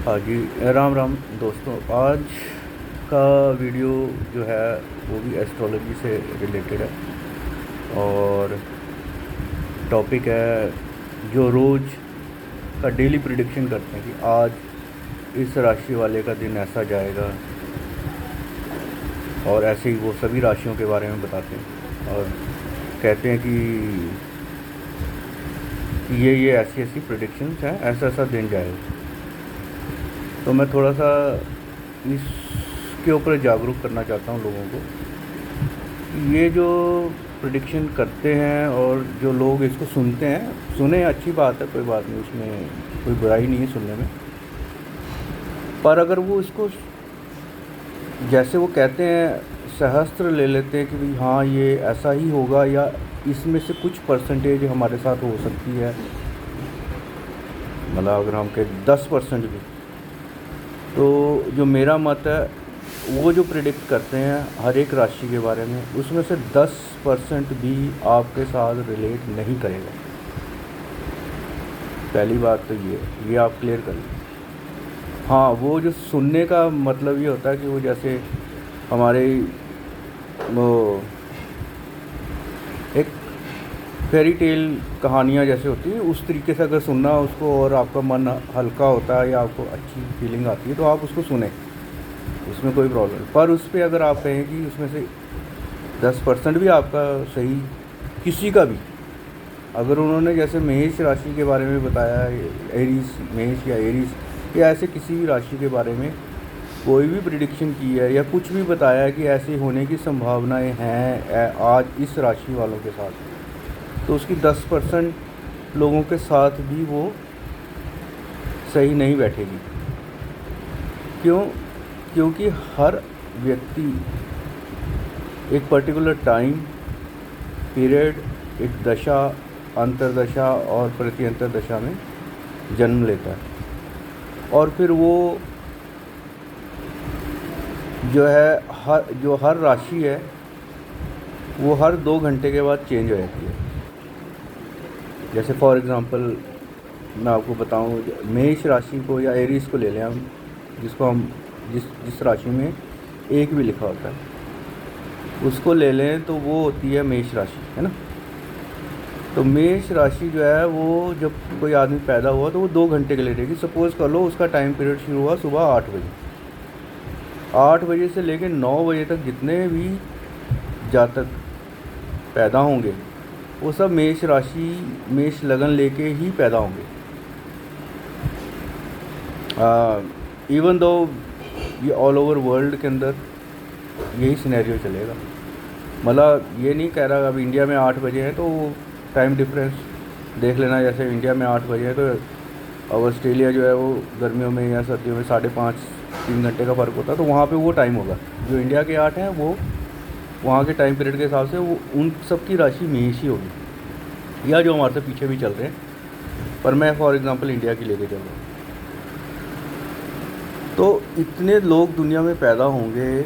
हाँ जी, राम राम दोस्तों। आज का वीडियो जो है वो भी एस्ट्रोलॉजी से रिलेटेड है और टॉपिक है जो रोज़ का डेली प्रिडिक्शन करते हैं कि आज इस राशि वाले का दिन ऐसा जाएगा, और ऐसे ही वो सभी राशियों के बारे में बताते हैं और कहते हैं कि ये ऐसी ऐसी प्रिडिक्शंस हैं, ऐसा ऐसा दिन जाएगा। तो मैं थोड़ा सा इसके ऊपर जागरूक करना चाहता हूँ लोगों को। ये जो प्रिडिक्शन करते हैं और जो लोग इसको सुनते हैं, सुने अच्छी बात है, कोई बात नहीं, उसमें कोई बुराई नहीं है सुनने में। पर अगर वो इसको जैसे वो कहते हैं सहस्त्र ले लेते हैं कि भाई हाँ ये ऐसा ही होगा या इसमें से कुछ परसेंटेज हमारे साथ हो सकती है, मतलब अगर हम कहें 10% भी, तो जो मेरा मत है वो जो प्रिडिक्ट करते हैं हर एक राशि के बारे में, उसमें से 10% भी आपके साथ रिलेट नहीं करेगा। पहली बात तो ये आप क्लियर कर लीजिए। हाँ, वो जो सुनने का मतलब ये होता है कि वो जैसे हमारे वो एक फेरी टेल कहानियाँ जैसे होती है, उस तरीके से अगर सुनना उसको और आपका मन हल्का होता है या आपको अच्छी फीलिंग आती है तो आप उसको सुने, उसमें कोई प्रॉब्लम नहीं। पर उस पर अगर आप कहें कि उसमें से 10% भी आपका सही, किसी का भी, अगर उन्होंने जैसे मेष राशि के बारे में बताया, एरीज मेष या एरीज या ऐसे किसी भी राशि के बारे में कोई भी प्रिडिक्शन की है या कुछ भी बताया है कि ऐसे होने की संभावनाएं हैं आज इस राशि वालों के साथ, तो उसकी 10% लोगों के साथ भी वो सही नहीं बैठेगी। क्यों? क्योंकि हर व्यक्ति एक पर्टिकुलर टाइम पीरियड, एक दशा, अंतरदशा और प्रत्यंतर दशा में जन्म लेता है, और फिर वो जो है हर राशि है वो हर 2 घंटे के बाद चेंज हो जाती है। जैसे फॉर एग्ज़ाम्पल मैं आपको बताऊं, मेष राशि को या एरीज को ले लें हम, जिसको हम जिस राशि में एक भी लिखा होता है उसको ले लें, तो वो होती है मेष राशि, है ना। तो मेष राशि जो है वो जब कोई आदमी पैदा हुआ तो वो 2 घंटे के लिए रहेगी। सपोज़ कर लो उसका टाइम पीरियड शुरू हुआ सुबह 8 बजे, 8 बजे से लेकर 9 बजे तक जितने भी जातक पैदा होंगे वो सब मेष राशि, मेष लगन लेके ही पैदा होंगे। इवन दो ये ऑल ओवर वर्ल्ड के अंदर यही सिनेरियो चलेगा। मतलब ये नहीं कह रहा अब इंडिया में 8 बजे है तो टाइम डिफरेंस देख लेना, जैसे इंडिया में 8 बजे है तो अब ऑस्ट्रेलिया जो है वो गर्मियों में या सर्दियों में 5.5-3 घंटे का फ़र्क होता है, तो वहाँ पे वो टाइम होगा। जो इंडिया के 8 हैं वो वहाँ के टाइम पीरियड के हिसाब से वो उन सब की राशि मेष ही होगी, या जो हमारे से पीछे भी चल रहे हैं, पर मैं फॉर एग्ज़ाम्पल इंडिया की लेके चल रहा हूँ। तो इतने लोग दुनिया में पैदा होंगे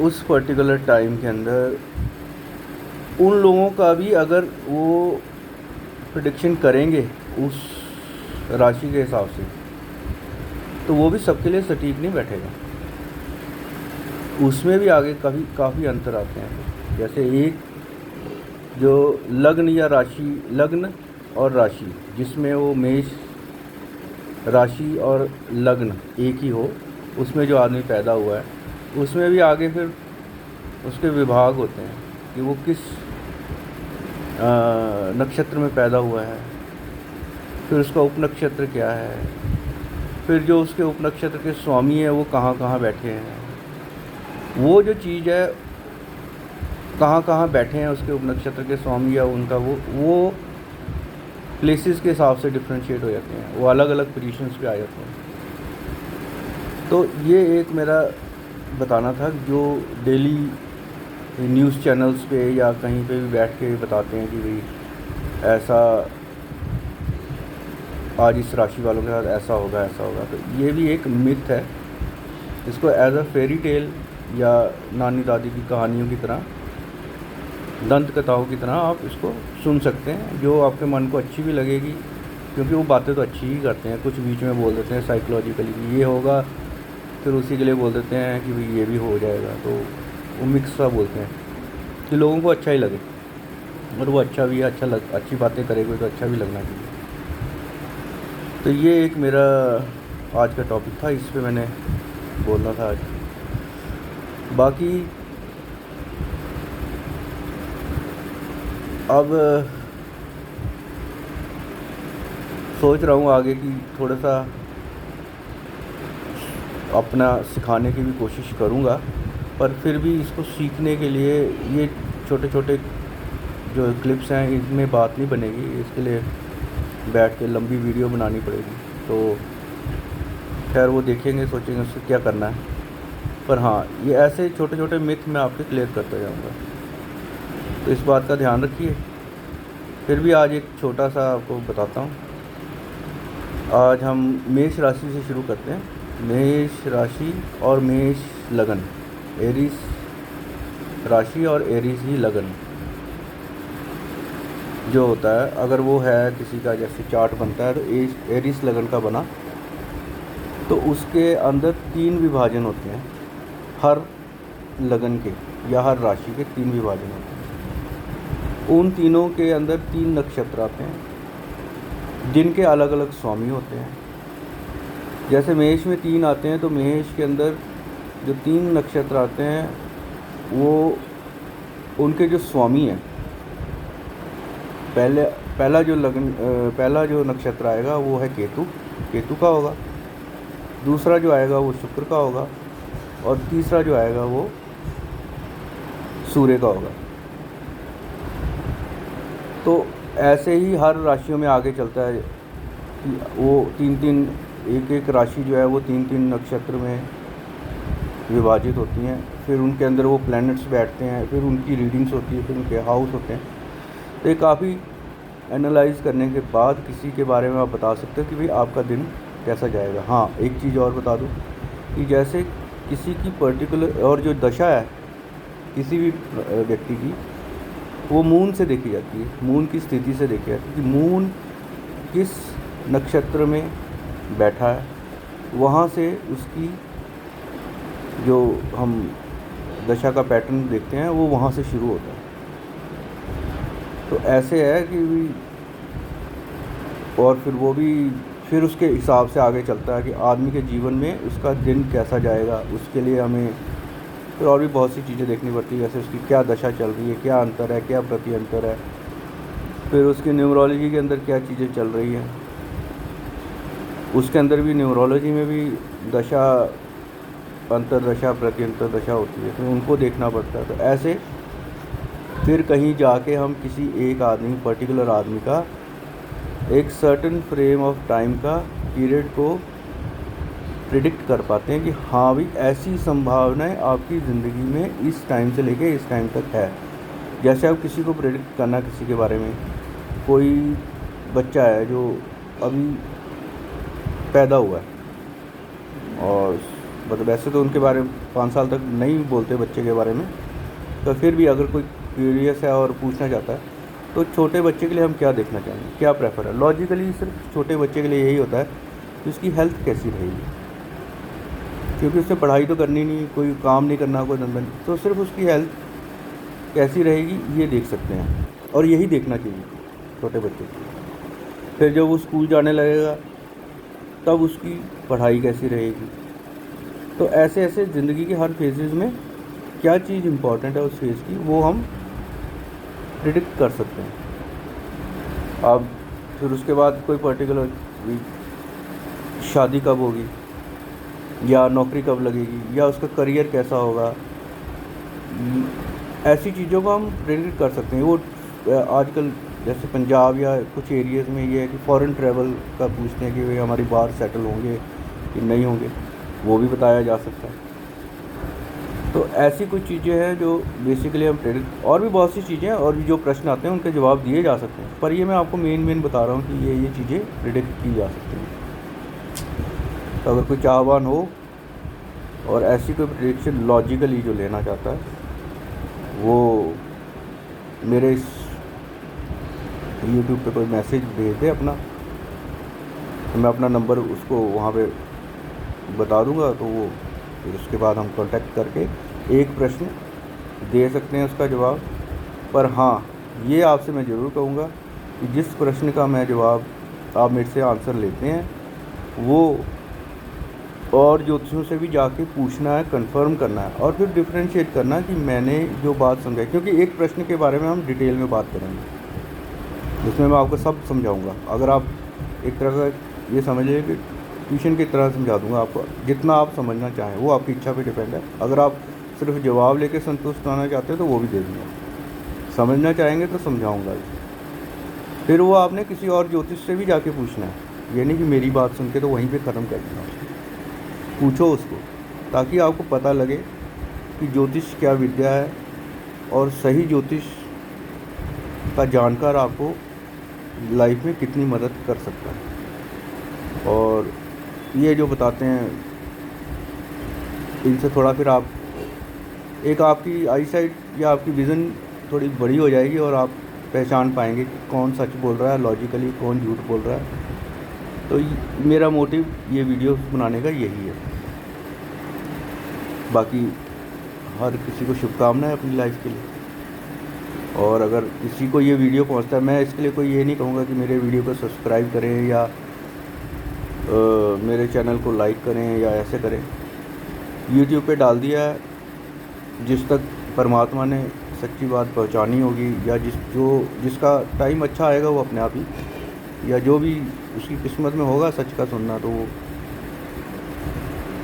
उस पर्टिकुलर टाइम के अंदर, उन लोगों का भी अगर वो प्रेडिक्शन करेंगे उस राशि के हिसाब से तो वो भी सबके लिए सटीक नहीं बैठेगा। उसमें भी आगे काफ़ी अंतर आते हैं। जैसे एक जो लग्न या राशि, लग्न और राशि जिसमें वो मेष राशि और लग्न एक ही हो, उसमें जो आदमी पैदा हुआ है उसमें भी आगे फिर उसके विभाग होते हैं कि वो किस नक्षत्र में पैदा हुआ है, फिर उसका उपनक्षत्र क्या है, फिर जो उसके उपनक्षत्र के स्वामी है वो कहाँ कहाँ बैठे हैं, वो जो चीज़ है कहाँ कहाँ बैठे हैं उसके उपनक्षत्र के स्वामी या उनका वो प्लेसेस के हिसाब से डिफ्रेंशिएट हो जाते हैं, वो अलग अलग पोजीशंस पे आ जाते हैं। तो ये एक मेरा बताना था, जो डेली न्यूज़ चैनल्स पे या कहीं पे भी बैठ के बताते हैं कि भाई ऐसा आज इस राशि वालों के साथ ऐसा होगा ऐसा होगा, तो ये भी एक मिथ है। इसको एज अ फेरी टेल या नानी दादी की कहानियों की तरह, दंत कथाओं की तरह आप इसको सुन सकते हैं, जो आपके मन को अच्छी भी लगेगी क्योंकि वो बातें तो अच्छी ही करते हैं, कुछ बीच में बोल देते हैं साइकोलॉजिकली ये होगा, फिर उसी के लिए बोल देते हैं कि भाई ये भी हो जाएगा, तो वो मिक्स सा बोलते हैं कि लोगों को अच्छा ही लगे, और वो अच्छा भी है, अच्छी बातें करेंगे तो अच्छा भी लगना चाहिए। तो ये एक मेरा आज का टॉपिक था, इस पे मैंने बोलना था आज। बाकी अब सोच रहा हूँ आगे की थोड़ा सा अपना सिखाने की भी कोशिश करूँगा, पर फिर भी इसको सीखने के लिए ये छोटे छोटे जो क्लिप्स हैं इनमें बात नहीं बनेगी, इसके लिए बैठ के लंबी वीडियो बनानी पड़ेगी। तो खैर वो देखेंगे, सोचेंगे उससे क्या करना है। पर हाँ, ये ऐसे छोटे छोटे मिथ मैं आपके क्लियर करता जाऊँगा, तो इस बात का ध्यान रखिए। फिर भी आज एक छोटा सा आपको बताता हूँ। आज हम मेष राशि से शुरू करते हैं। मेष राशि और मेष लगन, एरीज राशि और एरीज ही लगन जो होता है, अगर वो है किसी का, जैसे चार्ट बनता है तो एरीज लगन का बना, तो उसके अंदर 3 विभाजन होते हैं। हर लगन के या हर राशि के 3 विभाजन होते हैं। उन तीनों के अंदर 3 नक्षत्र आते हैं जिनके अलग अलग स्वामी होते हैं। जैसे मेष में 3 आते हैं, तो मेष के अंदर जो 3 नक्षत्र आते हैं वो उनके जो स्वामी हैं, पहला जो नक्षत्र आएगा वो है केतु का होगा। दूसरा जो आएगा वो शुक्र का होगा, और तीसरा जो आएगा वो सूर्य का होगा। तो ऐसे ही हर राशियों में आगे चलता है कि वो 3-3 एक राशि जो है वो 3-3 नक्षत्र में विभाजित होती हैं। फिर उनके अंदर वो प्लैनेट्स बैठते हैं, फिर उनकी रीडिंग्स होती है, फिर उनके हाउस होते हैं। तो ये काफ़ी एनालाइज करने के बाद किसी के बारे में आप बता सकते हो कि भाई आपका दिन कैसा जाएगा। हाँ, एक चीज़ और बता दूँ कि जैसे किसी की पर्टिकुलर और जो दशा है किसी भी व्यक्ति की, वो मून से देखी जाती है, मून की स्थिति से देखी जाती है कि मून किस नक्षत्र में बैठा है, वहाँ से उसकी जो हम दशा का पैटर्न देखते हैं वो वहाँ से शुरू होता है। तो ऐसे है कि और फिर उसके हिसाब से आगे चलता है कि आदमी के जीवन में उसका दिन कैसा जाएगा। उसके लिए हमें फिर और भी बहुत सी चीज़ें देखनी पड़ती है, जैसे उसकी क्या दशा चल रही है, क्या अंतर है, क्या प्रति अंतर है, फिर उसकी न्यूमरोलॉजी के अंदर क्या चीज़ें चल रही हैं। उसके अंदर भी न्यूमरोलॉजी में भी दशा, अंतरदशा, प्रति अंतरदशा होती है, तो उनको देखना पड़ता है। तो ऐसे फिर कहीं जाके हम किसी एक आदमी, पर्टिकुलर आदमी का एक सर्टेन फ्रेम ऑफ टाइम का पीरियड को प्रिडिक्ट कर पाते हैं कि हाँ भाई ऐसी संभावनाएं आपकी ज़िंदगी में इस टाइम से लेके इस टाइम तक है। जैसे आप किसी को प्रिडिक्ट करना, किसी के बारे में, कोई बच्चा है जो अभी पैदा हुआ है और मतलब वैसे तो उनके बारे में 5 साल तक नहीं बोलते बच्चे के बारे में, तो फिर भी अगर कोई क्यूरियस है और पूछना चाहता है तो छोटे बच्चे के लिए हम क्या देखना चाहेंगे, क्या प्रेफर है। लॉजिकली सिर्फ छोटे बच्चे के लिए यही होता है कि उसकी हेल्थ कैसी रहेगी, क्योंकि उससे पढ़ाई तो करनी नहीं, कोई काम नहीं करना, कोई धंधा नहीं, तो सिर्फ उसकी हेल्थ कैसी रहेगी ये देख सकते हैं, और यही देखना चाहिए छोटे बच्चे को। फिर जब वो स्कूल जाने लगेगा तब उसकी पढ़ाई कैसी रहेगी। तो ऐसे ऐसे ज़िंदगी के हर फेजेज़ में क्या चीज़ इम्पॉर्टेंट है उस फेज़ की, वो हम प्रिडिक्ट कर सकते हैं। अब फिर उसके बाद कोई पर्टिकुलर शादी कब होगी, या नौकरी कब लगेगी, या उसका करियर कैसा होगा, ऐसी चीज़ों को हम प्रेडिक्ट कर सकते हैं। वो आजकल जैसे पंजाब या कुछ एरियाज़ में ये है कि फ़ॉरेन ट्रैवल का पूछते हैं कि वे हमारी बाहर सेटल होंगे कि नहीं होंगे, वो भी बताया जा सकता है। तो ऐसी कुछ चीज़ें हैं जो बेसिकली हम प्रेडिक्ट, और भी बहुत सी चीज़ें हैं और भी जो प्रश्न आते हैं उनके जवाब दिए जा सकते हैं, पर ये मैं आपको मेन बता रहा हूँ कि ये चीज़ें प्रेडिक्ट की जा सकती हैं। तो अगर कोई चाहवान हो और ऐसी कोई प्रेडिक्शन लॉजिकली जो लेना चाहता है, वो मेरे इस यूट्यूब पे कोई मैसेज भेज दे अपना, तो मैं अपना नंबर उसको वहाँ पे बता दूंगा, तो वो फिर उसके बाद हम कांटेक्ट करके एक प्रश्न दे सकते हैं उसका जवाब। पर हाँ, ये आपसे मैं ज़रूर कहूँगा कि जिस प्रश्न का मैं जवाब आप मेरे से आंसर लेते हैं वो और ज्योतिषियों से भी जाके पूछना है, कंफर्म करना है और फिर डिफरेंशिएट करना है कि मैंने जो बात समझाई। क्योंकि एक प्रश्न के बारे में हम डिटेल में बात करेंगे, जिसमें मैं आपको सब समझाऊंगा। अगर आप एक तरह का ये समझिए कि ट्यूशन की तरह समझा दूंगा आपको, जितना आप समझना चाहें, वो आपकी इच्छा पे डिपेंड है। अगर आप सिर्फ जवाब लेके संतुष्ट होना चाहते हैं तो वो भी दे दूँगा, समझना चाहेंगे तो समझाऊँगा। फिर वो आपने किसी और ज्योतिष से भी जाके पूछना है, ये नहीं कि मेरी बात सुन के तो वहीं पे ख़त्म कर देना। पूछो उसको, ताकि आपको पता लगे कि ज्योतिष क्या विद्या है और सही ज्योतिष का जानकार आपको लाइफ में कितनी मदद कर सकता है। और ये जो बताते हैं इनसे थोड़ा फिर आप एक आपकी आई साइट या आपकी विज़न थोड़ी बड़ी हो जाएगी और आप पहचान पाएंगे कि कौन सच बोल रहा है लॉजिकली, कौन झूठ बोल रहा है। तो मेरा मोटिव ये वीडियो बनाने का यही है। बाकी हर किसी को शुभकामनाएं अपनी लाइफ के लिए। और अगर किसी को ये वीडियो पहुंचता है, मैं इसके लिए कोई ये नहीं कहूँगा कि मेरे वीडियो को सब्सक्राइब करें या मेरे चैनल को लाइक करें या ऐसे करें। यूट्यूब पे डाल दिया है, जिस तक परमात्मा ने सच्ची बात पहुंचानी होगी या जिसका टाइम अच्छा आएगा वो अपने आप ही, या जो भी उसकी किस्मत में होगा सच का सुनना, तो वो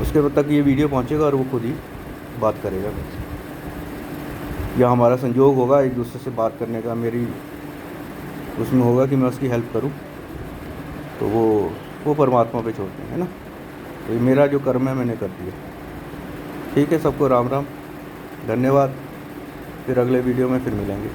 उसके तक ये वीडियो पहुंचेगा और वो खुद ही बात करेगा मुझसे, या हमारा संयोग होगा एक दूसरे से बात करने का, मेरी उसमें होगा कि मैं उसकी हेल्प करूं, तो वो परमात्मा पे छोड़ते हैं, है ना। तो ये मेरा जो कर्म है मैंने कर दिया। ठीक है, सबको राम राम, धन्यवाद। फिर अगले वीडियो में फिर मिलेंगे।